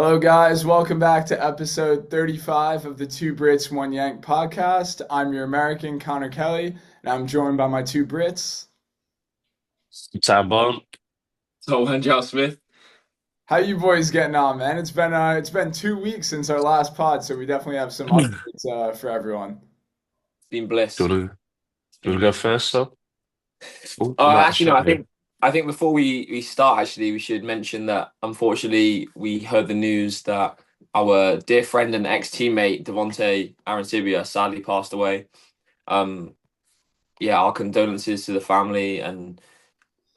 Hello, guys. Welcome back to episode 35 of the Two Brits, One Yank podcast. I'm your American, Connor Kelly, and I'm joined by my two Brits. Sam. So, Joe Smith, How you boys getting on, man? It's been 2 weeks since our last pod, so we definitely have some Do updates for everyone. it's been bliss. you want It's to, been go bliss. first, though? Oh, no, Actually, no. shut here. I think before we start, actually, we should mention that unfortunately we heard the news that our dear friend and ex teammate Devonte Arancibia sadly passed away. Um, yeah, our condolences to the family, and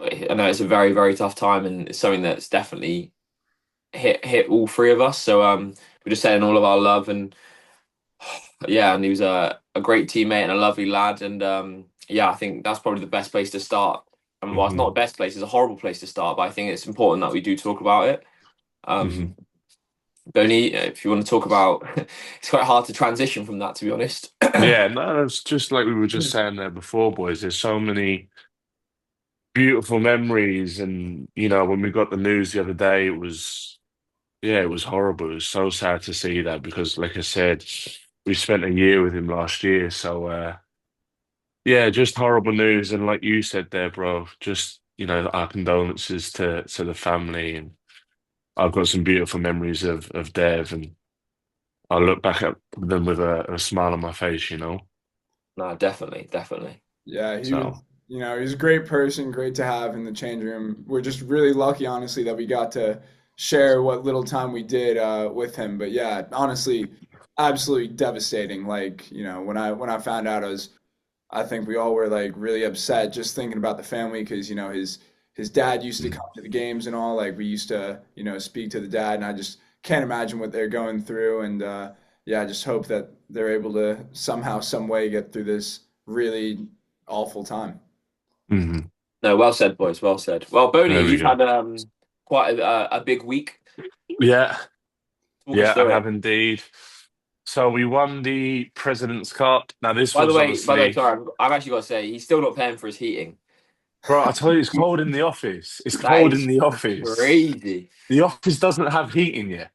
I know it's a very tough time, and it's something that's definitely hit all three of us. So we're just sending all of our love and yeah, and he was a great teammate and a lovely lad. And yeah, I think that's probably the best place to start. And well, it's not hmm the best place; it's a horrible place to start. But I think it's important that we do talk about it. hmm Um, Bernie, if you want to talk about, it's quite hard to transition from that, to be honest. Yeah, no, it's just like we were just saying there before, boys. There's so many beautiful memories, and when we got the news the other day, yeah, it was horrible. It was so sad to see that because, like I said, we spent a year with him last year. So, yeah, just horrible news. And like you said there, bro, just our condolences to the family, and I've got some beautiful memories of Dev, and I look back at them with a smile on my face. No, definitely. Yeah, he was, So, he's a great person, great to have in the change room. We're just really lucky, honestly, that we got to share what little time we did with him. But yeah, honestly, absolutely devastating. Like, when I found out, I think we all were like really upset just thinking about the family because his dad used to mm, come to the games and all. Like we used to speak to the dad, and I just can't imagine what they're going through. And yeah, I just hope that they're able to somehow, some way get through this really awful time. mhm. No, well said, boys. Well said. Well, Boney, There we you've go. had quite a big week. Yeah, Walk us yeah, I through it. have indeed. So we won the President's Cup. Now this was By the way, obviously, sorry, I've actually got to say he's still not paying for his heating. bro, I told you it's cold in the office. It's That cold in is the office. crazy. The office doesn't have heating yet,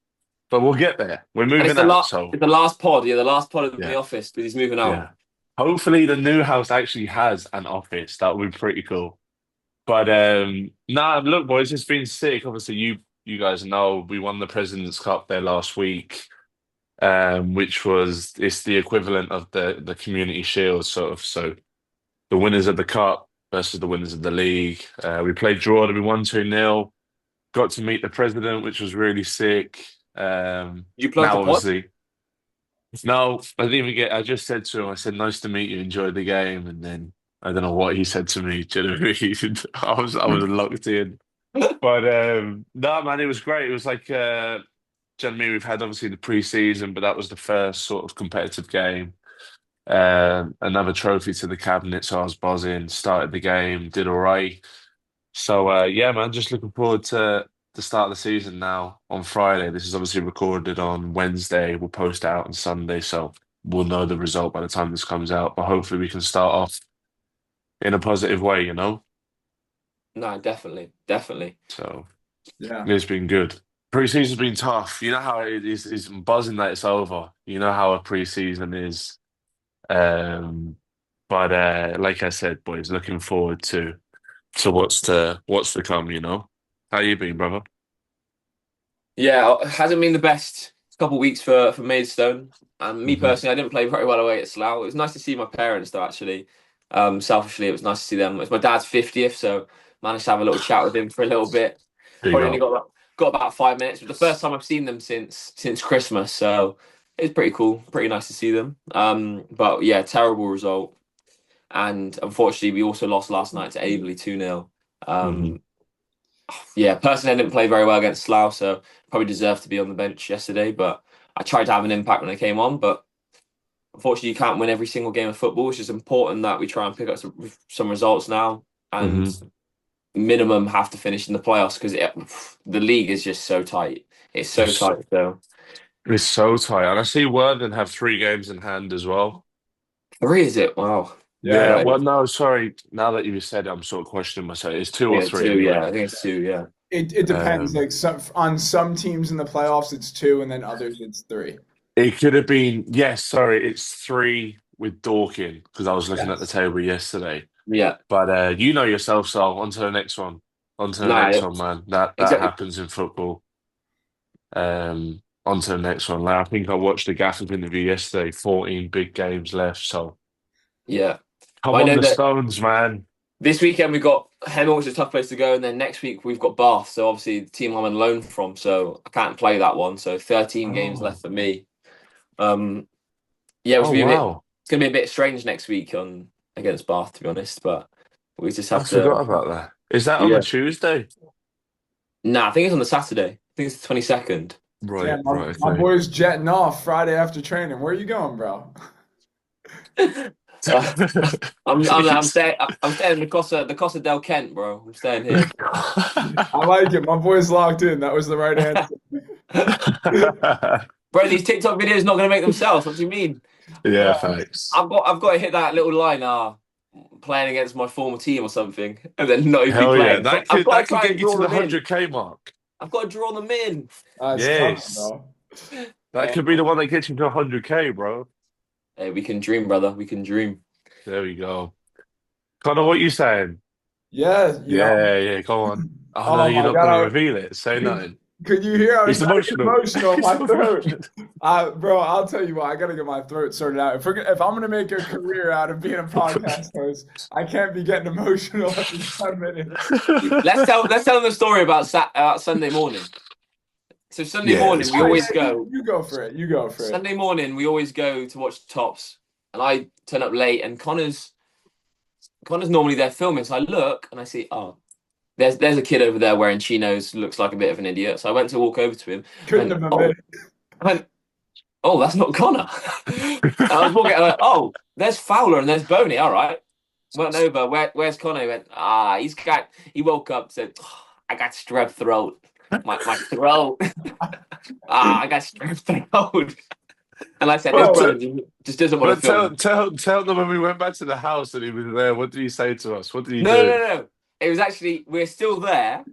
but we'll get there. We're And moving out, so it's the last pod, yeah, the last pod in the yeah, office because he's moving out. yeah. Hopefully the new house actually has an office. That would be pretty cool. But nah, look, boys, it's been sick. Obviously, you guys know we won the President's Cup there last week, which was it's the equivalent of the Community Shield, sort of. So the winners of the cup versus the winners of the league. We played draw, we won 2-0. Got to meet the president, which was really sick. You plug the Now, pod? obviously, no, I didn't even get. I just said to him, I said, "Nice to meet you. Enjoyed the game." And then I don't know what he said to me. Do you know what I mean? I was locked in. But no, man, it was great. It was like, do you know what I mean? We've had obviously the pre-season, but that was the first sort of competitive game. Another trophy to the cabinet, so I was buzzing. Started the game, did all right. So yeah, man, just looking forward to the start of the season now on Friday. This is obviously recorded on Wednesday. We'll post it out on Sunday, so we'll know the result by the time this comes out. But hopefully we can start off in a positive way. No, definitely. So Yeah. it's been good. Pre-season's been tough. You know how it is. It's buzzing that it's over. You know how a pre-season is. Um, but like I said, boys, looking forward to what's to come. How you been, brother? Yeah, it hasn't been the best couple of weeks for Maidstone. And me hmm personally, I didn't play very well away at Slough. It was nice to see my parents though, actually. Selfishly, it was nice to see them. It's my dad's 50th, so managed to have a little chat with him for a little bit. There you Probably only go. got about 5 minutes. But the first time I've seen them since Christmas, so it's pretty cool, pretty nice to see them. But yeah, terrible result. And unfortunately, we also lost last night to Aveley 2-0. hmm Um, yeah, personally, I didn't play very well against Slough, so probably deserved to be on the bench yesterday. But I tried to have an impact when I came on. But unfortunately, you can't win every single game of football. It's just important that we try and pick up some results now and hmm minimum have to finish in the playoffs because the league is just so tight. It's so It's tight. So, it's so tight, and I see Worthing have 3 games in hand as well. three is it? Wow. Yeah. Yeah, Yeah, well, no, sorry. Now that you said it, I'm sort of questioning myself. It's two or yeah, three two. Yeah, anyway. I think it's two. Yeah. It depends. Um, Like on some teams in the playoffs, it's two, and then others it's three. it could have been, yes, sorry, it's three with Dorking because I was looking at the Yes. table yesterday. Yeah. But you know yourself, so on to the next one. On to the next No, one, man. That exactly. happens in football. On to the next one. Like, I think I watched the Gaffers interview yesterday, 14 big games left. So Yeah. But come I on know the that Stones, man. this weekend we've got Hemel, which is a tough place to go, and then next week we've got Bath. So obviously the team I'm on loan from, so I can't play that one. So 13 games Oh, left for me. Um, yeah, which oh will be a bit. wow. It's gonna be a bit strange next week on against Bath, to be honest. But we just I have forgot to. about that. Is that on a Yeah. Tuesday? Nah, I think it's on the Saturday. I think it's the 22nd. Right, Damn, right, my okay. boy's jetting off Friday after training. Where are you going, bro? Uh, I'm Jeez. staying. I'm staying in the Costa del Kent, bro. I'm staying here. I like it. My boy's locked in. That was the right answer. Bro, these TikTok videos not gonna make themselves. What do you mean? Yeah, thanks. I've got to hit that little line. Playing against my former team or something, and then not even be Hell yeah. playing. I've got to That could try and get you draw to the them in. 100K mark. I've got to draw them in. It's coming, Yes. bro. That Uh, could be the one that gets you to 100K, bro. hey, we can dream, brother. We can dream. There we go. Connor, what you saying? Yeah, Yeah, yeah, go on. Oh no, Oh you're my not going to God, reveal it. Say could, nothing. could you hear? I was He's trying to get emotional. emotional in He's my throat. emotional. Bro, I'll tell you what, I gotta get my throat sorted out. If I'm gonna make a career out of being a podcast host, I can't be getting emotional every 10 minutes. Let's tell them the story about Sunday morning. So Sunday Yeah, morning it's we Oh yeah, always crazy. go. you go for it. You go for it. Sunday morning we always go to watch Tops, and I turn up late, and Connor's normally there filming. So I look and I see, oh, there's a kid over there wearing chinos, looks like a bit of an idiot. So I went to walk over to him. Couldn't And have been me. I went, oh, that's not Connor. I was walking. I went, oh, there's Fowler and there's Boney. All right. Went over. Where's Connor? He went, he's got. He woke up, said, oh, I got strep throat. My throat. I got strep throat. And I said, this But Bro, brother just doesn't want to but film. tell them when we went back to the house and he was there. What did he say to us? What did he No, no, do? no, no. It was actually we're still there,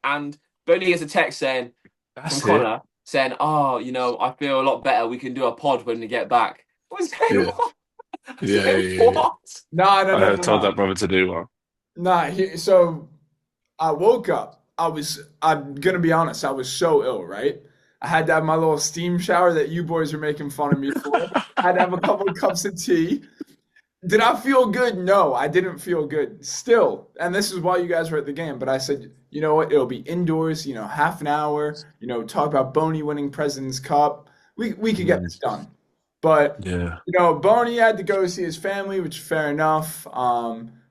and Boney gets a text saying from That's it. Connor saying, "Oh, I feel a lot better. We can do a pod when we get back." I was saying, Yeah, "What?" I yeah, yeah, said, yeah, yeah. "What?" nah, no, no, I no, told no. that brother to do one. Nah, so I woke up. I'm gonna be honest, I was so ill, right? I had to have my little steam shower that you boys were making fun of me for. I had to have a couple of cups of tea. Did I feel good? No, I didn't feel good. Still, and this is why you guys were at the game, but I said, you know what? It'll be indoors, half an hour, talk about Boney winning President's Cup. We could get Mm, this done. But, yeah. Boney had to go see his family, which is fair enough.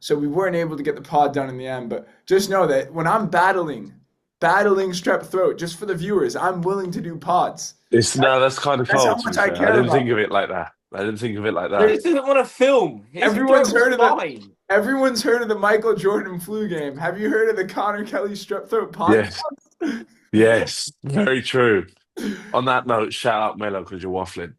So we weren't able to get the pod done in the end. But just know that when I'm battling strep throat, just for the viewers, I'm willing to do pods. It's no, that's kind of That's how cold to be much I fair. I care didn't think about of it. it like that. I didn't think of it like He that. just doesn't want to film. His throat Everyone's was heard of the fine. everyone's heard of the Michael Jordan flu game. Have you heard of the Connor Kelly strep throat Yes, podcast? yes, very true. On that note, shout out Melo because you're waffling.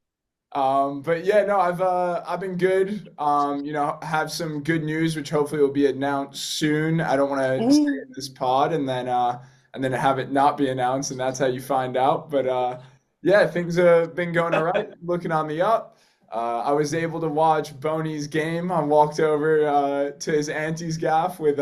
But yeah, no, I've been good. Have some good news, which hopefully will be announced soon. I don't want to say Ooh. in this pod and then have it not be announced, and that's how you find out. But yeah, things have been going all right, looking on the up. I was able to watch Boney's game. I walked over to his auntie's gaff with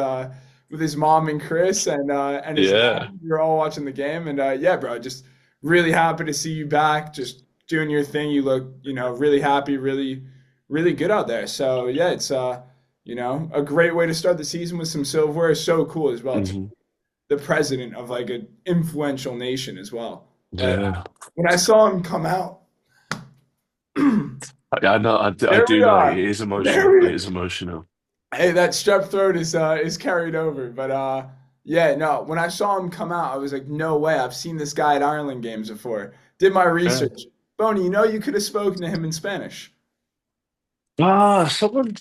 his mom and Chris and his Yeah. dad. We were all watching the game, and yeah, bro, just really happy to see you back. Just doing your thing. You look, really happy, really, really good out there. So yeah, it's a great way to start the season with some silverware. So cool as well to Hmm. the president of like an influential nation as well. But Yeah. when I saw him come out, I know. I there we do know. It are. is There emotional. It we. is emotional. Hey, that strep throat is carried over. But yeah, no. When I saw him come out, I was like, no way. I've seen this guy at Ireland games before. Did my Yeah. research. Boney, you could have spoken to him in Spanish. Someone.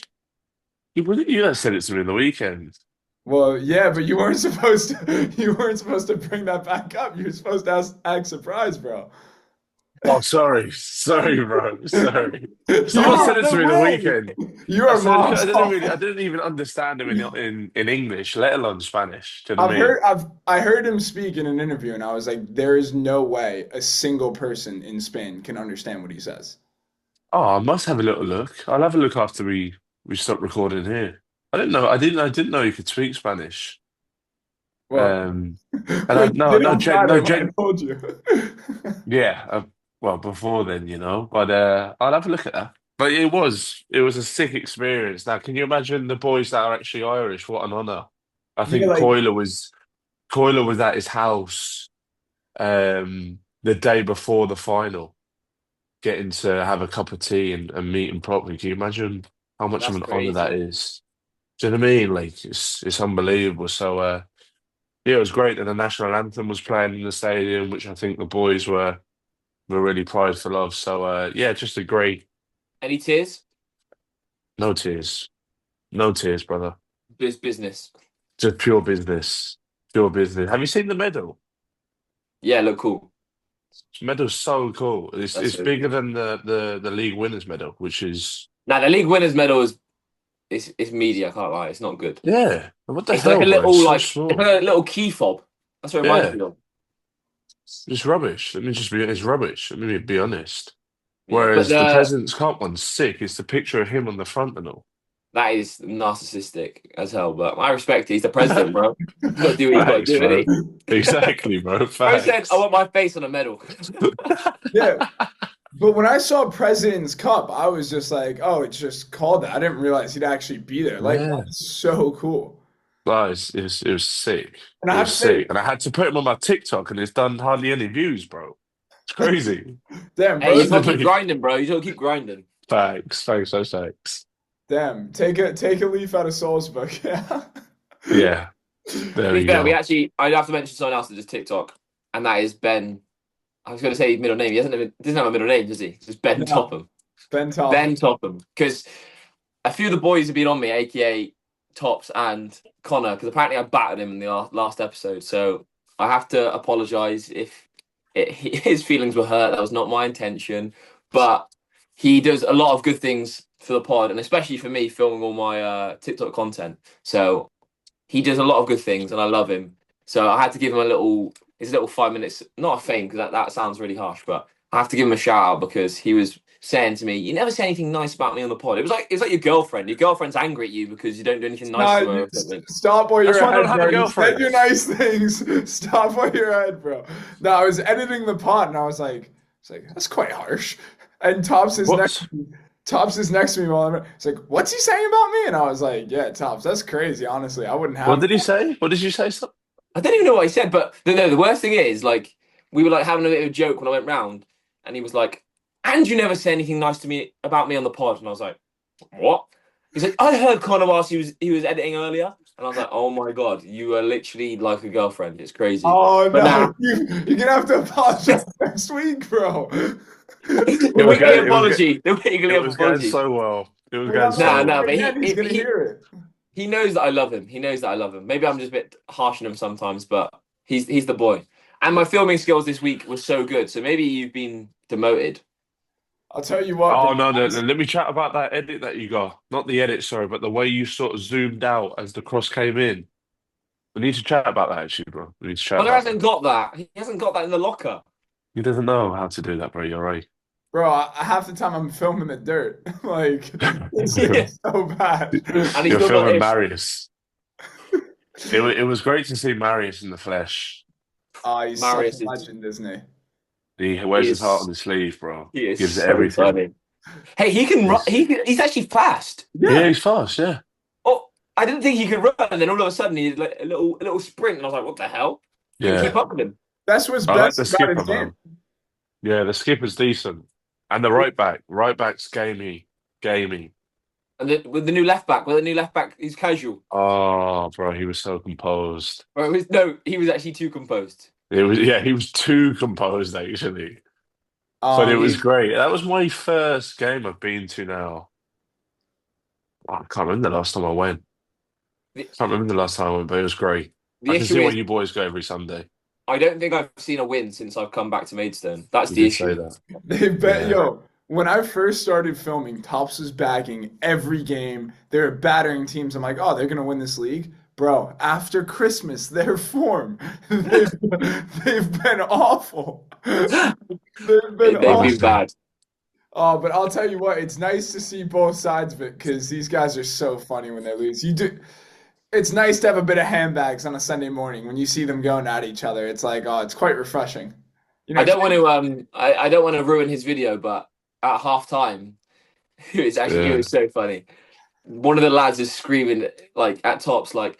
You guys said it to me in the weekend. Well, yeah, but you weren't supposed to. You weren't supposed to bring that back up. You were supposed to act surprised, bro. Oh, sorry, bro. Sorry. Someone Yeah, said it to no me the way. weekend. You I are said mom's fault. I didn't even understand him in English, let alone Spanish. Do you know what I mean? I heard him speak in an interview, and I was like, there is no way a single person in Spain can understand what he says. Oh, I must have a little look. I'll have a look after we stop recording here. I didn't know you could speak Spanish. Well, Um, and which didn't No, matter when I Jen. told you. Yeah, well, before then, you know, but I'll have a look at that. But it was a sick experience. Now, can you imagine the boys that are actually Irish? What an honor! I Yeah, think like Coiler was at his house the day before the final, getting to have a cup of tea and meet him properly. Can you imagine how much of That's an honor that crazy. is? Do you know what I mean? Like it's unbelievable. So yeah, it was great that the national anthem was playing in the stadium, which I think the boys were really prideful of. So yeah, just a great Any tears? no tears. No tears, brother. Business. Just pure business. Pure business. Have you seen the medal? Yeah, look cool. The medal's so cool. That's It's so bigger cool. than the league winners medal, which is Now the league winners medal is media. I can't lie. It's not good. yeah. What the It's like hell, a bro? It's little so it's small. like a little key fob. That's what it reminds Yeah. me of. It's rubbish. Let me just be it's rubbish. Let me be honest. Yeah, but Whereas the President's Cup one's sick. It's the picture of him on the front and all. that is narcissistic as hell. But I respect it. He's the president, bro. He's got to do what he's got to Facts, do, isn't bro. he? Exactly, bro. Bro said, "I Facts. want my face on a medal." yeah, but when I saw President's Cup, I was just like, oh, it's just called that. I didn't realize he'd actually be there. Like, Yeah. that's so cool. Guys, it was sick. And I It have was to say, sick. And I had to put him on my TikTok and it's done hardly any views, bro. It's crazy. damn, Hey, bro, you got to keep Literally. grinding, bro. You got to keep grinding. Thanks. damn, take a leaf out of Soul's book. Yeah. Yeah, To there be we fair, go. I'd have to mention someone else that does TikTok, and that is Ben. I was going to say his middle name. Doesn't have a middle name, does he? Just Ben No, Topham. Ben Topham. Ben Topham. Because a few of the boys have been on me, aka Tops and Connor, because apparently I battered him in the last episode. So I have to apologise if his feelings were hurt. That was not my intention. But he does a lot of good things for the pod, and especially for me filming all my TikTok content. So he does a lot of good things, and I love him. So I had to give him his little 5 minutes, not a fame because that sounds really harsh, but I have to give him a shout out because he was saying to me, "You never say anything nice about me on the pod." It was like your girlfriend. Your girlfriend's angry at you because you don't do anything nice Nah, to her or something. stop while you're That's why I don't ahead, have a bro. You said girlfriend. your nice things. Stop while you're ahead, bro. No, I was editing the pod and I was like, that's quite harsh. And What? Tops is next to me while I'm. It's like, what's he saying about me? And I was like, yeah, Tops, that's crazy. Honestly, I wouldn't What have did he that. say? What did you say? Stop. I don't even know what he said, but no, the worst thing is like we were like having a bit of a joke when I went round, and he was like, "And you never say anything nice to me about me on the pod," and I was like, "What?" He's like, "I heard Conor whilst he was editing earlier," and I was like, "Oh my god, you are literally like a girlfriend. It's crazy." Oh But no, nah, you're gonna have to apologize next week, bro. It was going. the It weekly was going apology. so well. It was When going I'm so Nah, editing nah, well. but again, he's gonna hear it. he knows that I love him. He knows that I love him. Maybe I'm just a bit harsh on him sometimes, but he's the boy. And my filming skills this week were so good. So maybe you've been demoted. I'll tell you what, bro. Oh no, let me chat about that edit that you got. Not the edit, sorry, but the way you sort of zoomed out as the cross came in. We need to chat about that actually, bro. We need to chat Connor about that. hasn't got that. He hasn't got that in the locker. He doesn't know how to do that, bro. You're right. Bro, half the time I'm filming the dirt. Like, Yeah. it's so bad. And he's You're still got filming this. Marius. It was great to see Marius in the flesh. He's such a Marius is legend, isn't he? He he wears his heart on is his sleeve, bro. he is Gives it so everything. funny. Hey, he can run. He's, He's actually fast. yeah, Yeah, he's fast. Yeah, Oh, I didn't think he could run, and then all of a sudden he did like a little sprint, and I was like, "What the hell?" Couldn't yeah. keep up with him. that's what's I like best the about skipper, his game. man. Yeah, the skipper's decent, and the right back's gamey. And with the new left back, he's casual. Oh, bro, he was so composed. Or no, he was actually too composed. It was yeah, he was too composed actually, but it was He, great. That was my first game I've been to now. Oh, I can't remember the last time I went. the, Can't remember the last time I went, but it was great. the I can see issue why is you boys go every Sunday. I don't think I've seen a win since I've come back to Maidstone. That's You the did say issue. that. They bet, Yeah. yo, when I first started filming, Tops was bagging every game. They were battering teams. I'm like, oh, they're gonna win this league. Bro, after Christmas, their form, they've, they've been awful. They've been They've awful. been Honestly. bad. Oh, but I'll tell you what, it's nice to see both sides of it because these guys are so funny when they lose. You do, it's nice to have a bit of handbags on a Sunday morning when you see them going at each other. It's like, oh, it's quite refreshing. You I know, don't want to I don't want to ruin his video, but at half time, it Yeah. was so funny. One of the lads is screaming like at Tops like,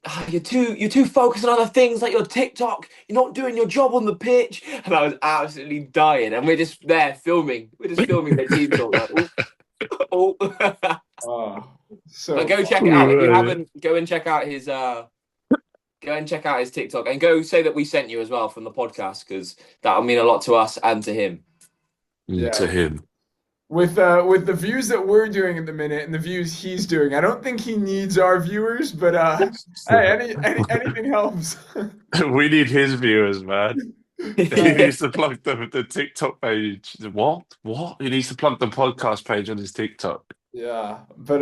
"Ah, you're too focused on other things like your TikTok. You're not doing your job on the pitch." And I was absolutely dying. And we're just there filming. We're just filming the team talk like, oh, oh. oh, But so go check it out. If you haven't, go and check out his TikTok and go say that we sent you as well from the podcast because that'll mean a lot to us and to him. yeah. To him. With the views that we're doing at the minute and the views he's doing, I don't think he needs our viewers, but hey, anything helps. We need his viewers, man. He needs to plug the TikTok page. What? What? He needs to plug the podcast page on his TikTok. Yeah, but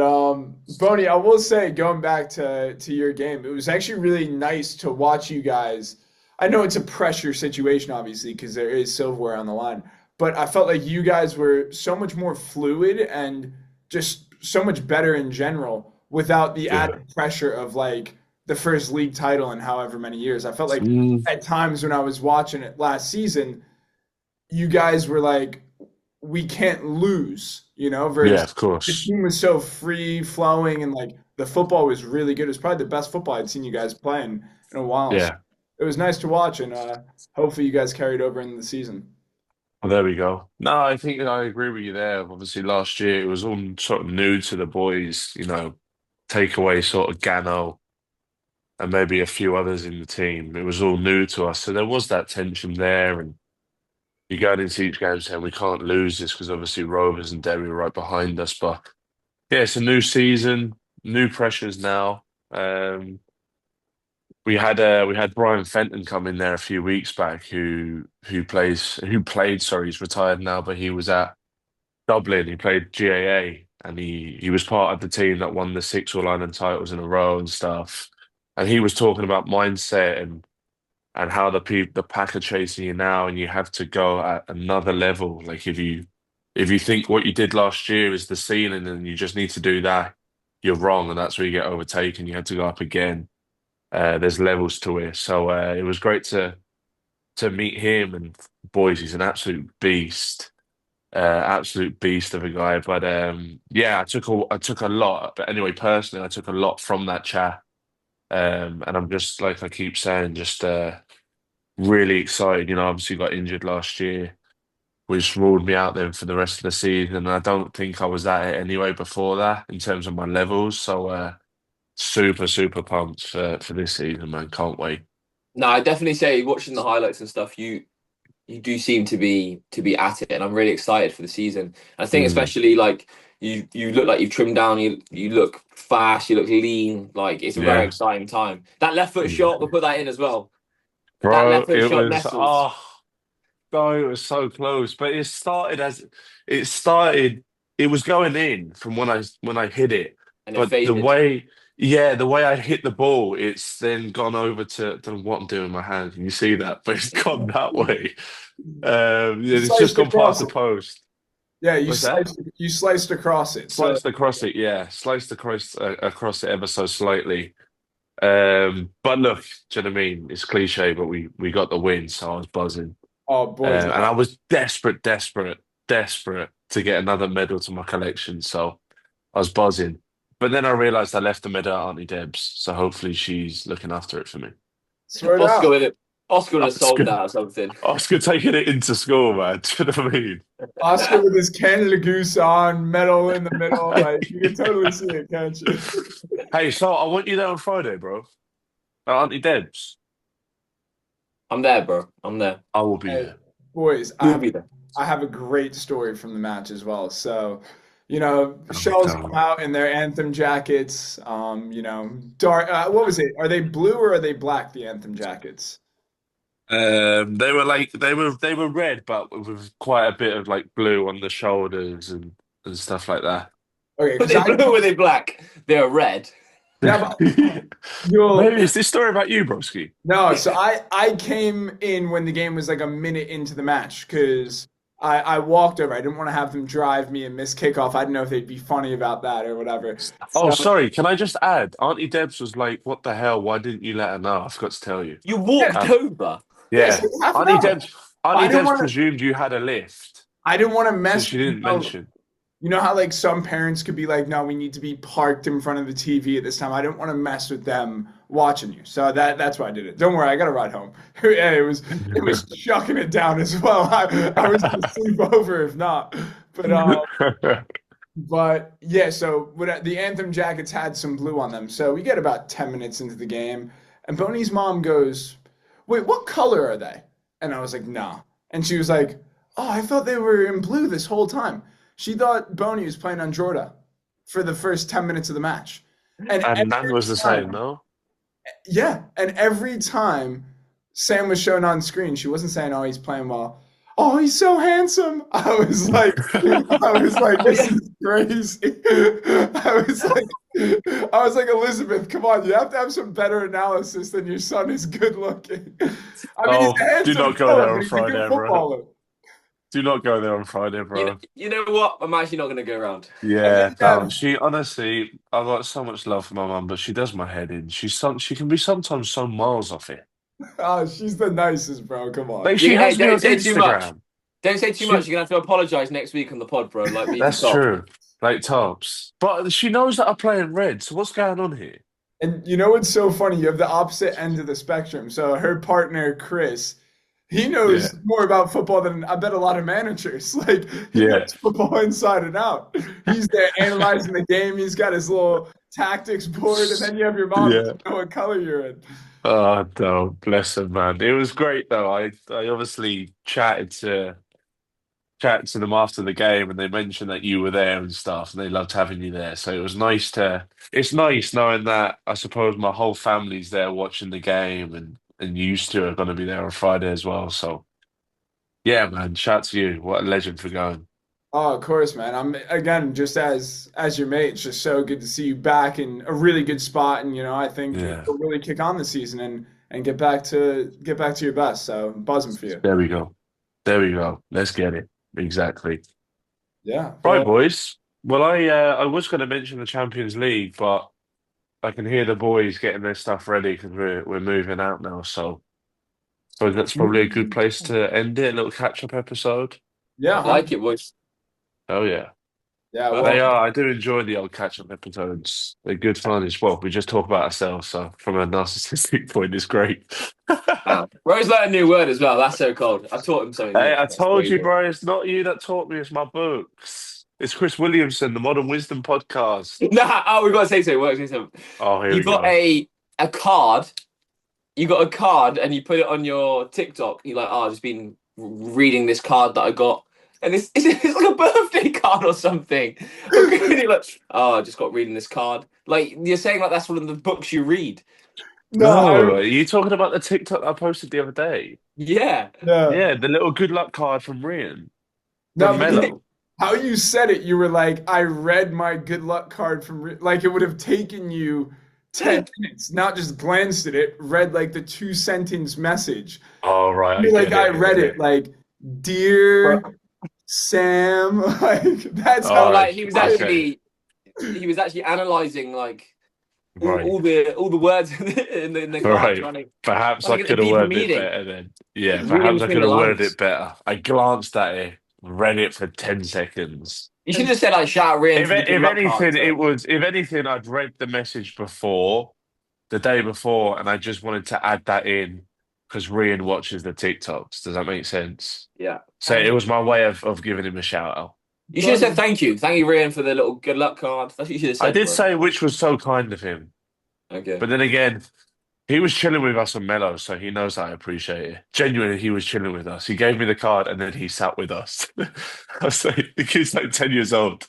Boney, I will say, going back to your game, it was actually really nice to watch you guys. I know it's a pressure situation, obviously, because there is silverware on the line, but I felt like you guys were so much more fluid and just so much better in general without the Yeah. added pressure of like the first league title in however many years. I felt like Mm, at times when I was watching it last season, you guys were like, we can't lose, yeah, versus of the course. team was so free flowing and like the football was really good. It was probably the best football I'd seen you guys play in a while. So Yeah. it was nice to watch and hopefully you guys carried over in the season. Well, there we go. No, I think I agree with you there. Obviously, last year it was all sort of new to the boys, take away sort of Gano and maybe a few others in the team. It was all new to us. So there was that tension there. And you go into each game saying we can't lose this because obviously Rovers and Derry are right behind us. But yeah, it's a new season, new pressures now. We had Brian Fenton come in there a few weeks back who played, sorry, he's retired now, but he was at Dublin. He played GAA and he was part of the team that won the six All Ireland titles in a row and stuff. And he was talking about mindset and how the pack are chasing you now, and you have to go at another level. Like if you think what you did last year is the ceiling and you just need to do that, you're wrong, and that's where you get overtaken. You have to go up again. There's levels to it, so it was great to meet him. And boys, he's an absolute beast of a guy. But yeah, I took a lot. But anyway, personally, I took a lot from that chat. And I'm just like I keep saying, just really excited. Obviously got injured last year, which ruled me out then for the rest of the season. And I don't think I was at it anyway before that in terms of my levels. So super, super pumped for this season, man. Can't wait. No, I definitely say watching the highlights and stuff, you do seem to be at it, and I'm really excited for the season. I think Mm, especially like you look like you've trimmed down. You look fast. You look lean. Like it's a very yeah. exciting time. That left foot Mm. shot, we'll put that in as well. That Bro, left foot it shot was nestles no, it was so close. But it started it was going in from when I hit it. and it But the faded. way yeah, the way I hit the ball, it's then gone over to what I'm doing with my hand. Can you see that? But it's gone that way. You Yeah, it's just sliced gone past across the it. post. Yeah, What's that? you sliced across it. So Sliced across it, yeah. Sliced across it ever so slightly. But look, do you know what I mean? It's cliche, but we got the win, so I was buzzing. oh boys, And I was desperate, desperate, desperate to get another medal to my collection. So I was buzzing. But then I realized I left the medal at Auntie Deb's. So hopefully she's looking after it for me. swear it Oscar out. with it. Oscar would have sold Oscar, that or something. Oscar taking it into school, man. Do you know what I mean? Oscar with his Canada Goose on, medal in the middle, like you can totally see it, can't you? Hey, so I want you there on Friday, bro. At Auntie Deb's. I'm there, bro. I'm there. I will be Hey, there. boys, You'll be there. I have a great story from the match as well. So, Oh, Shells come God. out in their anthem jackets. Dark. What was it? Are they blue or are they black? The anthem jackets. They were red, but with quite a bit of like blue on the shoulders and stuff like that. Okay, Were because they I blue or were they black? They were red. yeah, but you'll Maybe is this story about you, broski? no. So I came in when the game was like a minute into the match because I walked over. I didn't want to have them drive me and miss kickoff. I didn't know if they'd be funny about that or whatever. Oh, So sorry. Can I just add? Auntie Debs was like, "What the hell? Why didn't you let her know?" I forgot to tell you. You yeah, walked Um, over. yeah. So yeah, half an Auntie hour. Debs. I Auntie didn't Debs want to. presumed you had a lift, I didn't want to so mess. she didn't mention. You know how like some parents could be like, no, we need to be parked in front of the TV at this time. I didn't want to mess with them watching you, so that's why I did it. Don't worry, I got to ride home. Yeah, it was chucking it down as well. I was gonna sleep over if not, but yeah. So the Anthem jackets had some blue on them, so we get about 10 minutes into the game, and Boney's mom goes, "Wait, what color are they?" And I was like, "Nah," and she was like, "Oh, I thought they were in blue this whole time." She thought Boney was playing on Jordan for the first 10 minutes of the match. And And Nan every was the same, time, no? yeah, and every time Sam was shown on screen, she wasn't saying, "Oh, he's playing well." Oh, he's so handsome. I was like, Well, this yeah. is crazy. I was like, Elizabeth, come on, you have to have some better analysis than your son is good looking. I mean, he's Oh, a do handsome not go fella, there but on he's a good Friday, bro. footballer. Do not go there on Friday, You know, bro. you know what? I'm actually not going to go around. And Yeah, then, no, she honestly, I got so much love for my mum, but she does my head in. She can be sometimes so miles off it. oh, she's the nicest, bro. Come on. Like she Hey, has me don't on say too much. Instagram. Don't say too much. She, You're going to have to apologize next week on the pod, bro, like me to that's Top. true. Like tops, but she knows that I play in red. So what's going on here? And you know what's so funny? You have the opposite end of the spectrum. So her partner, Chris, he Yeah, knows more about football than I bet a lot of managers. Like he yeah, knows football inside and out. He's there analyzing the game. He's got his little tactics board, and then you have your mom yeah. doesn't know what color you're in. Oh no, bless her, man. It was great though. I obviously chatted to them after the game, and they mentioned that you were there and stuff, and they loved having you there. So it was nice to. It's nice knowing that I suppose my whole family's there watching the game, and you used to are going to be there on Friday as well. So yeah, man. Shout to you. What a legend for going. Oh, of course, man. I'm again just as your mate. It's just so good to see you back in a really good spot, and I think Yeah, you'll really kick on the season and get back to your best. So I'm buzzing for you. there we go. There we go. Let's get it. Exactly. Yeah. Right, Well, boys. Well, I was going to mention the Champions League, but I can hear the boys getting their stuff ready because we're moving out now. So that's probably a good place to end it. A little catch-up episode. I yeah, like it, boys. Oh yeah. yeah. Perfect. They Well, are. I do enjoy the old catch-up episodes. They're good fun as well. We just talk about ourselves, so from a narcissistic point, it's great. Wow. Rose learned a new word as well. That's so cold. I taught him something Hey, new. I That's told you, crazy. bro. It's not you that taught me. It's my books. It's Chris Williamson, the Modern Wisdom podcast. Nah, oh, we got to say so. Works. Say so. Oh, here You we got go. a card. You got a card, and you put it on your TikTok. You're like, oh, I've just been reading this card that I got, and it's like a birthday card or something. And you're like, oh, I just got reading this card. Like you're saying, like that's one of the books you read. no, No, are you talking about the TikTok I posted the other day? Yeah. no, Yeah, the little good luck card from Rian, no. from But Yeah. Mello. how you said it, you were like, I read my good luck card like it would have taken you 10 minutes, not just glanced at it, read like the two-sentence message. Oh, right, I You're like, get I it, I read get it, it. like, Bro, dear Sam, like that's bro, how Oh, like okay, he was actually analyzing like right, all the words in the card, right. trying Perhaps to I get the could have deeper worded it meaning, better then. Yeah, reading perhaps I between could the have worded it lines. better. I glanced at it, read it for 10 seconds. You should have said like shout Rian If for the good if luck card. anything, So if anything, I'd read the message before, the day before, and I just wanted to add that in because Rian watches the TikToks. Does that make sense? yeah. So it was my way of giving him a shout out. You should have said Bunny. thank you, Rian, for the little good luck card. That's what you should have I said, did bro. say which was so kind of him, Okay. but then again, he was chilling with us on Mellow, so he knows I appreciate it. Genuinely, he was chilling with us. He gave me the card and then he sat with us. I was like, the kid's like 10 years old.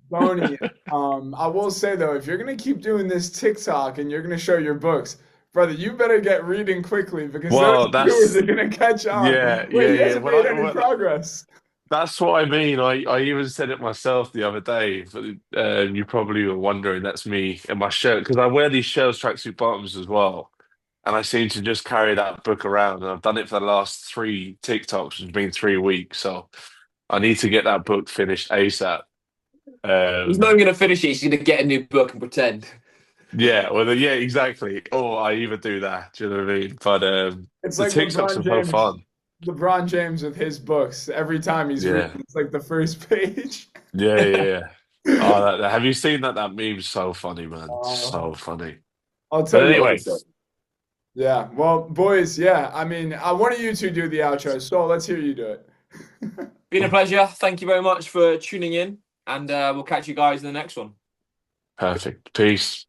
Boney, I will say though, if you're gonna keep doing this TikTok and you're gonna show your books, brother, you better get reading quickly because those Well, viewers that's are gonna catch on. yeah, Wait, yeah, he yeah. hasn't made any progress. That's what I mean. I even said it myself the other day. But, you probably were wondering that's me in my shirt because I wear these Shells tracksuit bottoms as well, and I seem to just carry that book around. And I've done it for the last three TikToks. It's been 3 weeks, so I need to get that book finished ASAP. He's not Um, even going to finish it. He's going to get a new book and pretend. yeah, well, yeah, exactly. Or I even do that. Do you know what I mean? But It's the like TikToks LeBron are so James. fun. LeBron James with his books. Every time he's reading, Yeah, it's like the first page. yeah, yeah, yeah. Oh, have you seen that? That meme's so funny, man. Uh, So funny. I'll But tell you anyway, what. Yeah. Well, boys, yeah. I mean, I want you two do the outro, so let's hear you do it. Been a pleasure. Thank you very much for tuning in, and we'll catch you guys in the next one. perfect. Peace.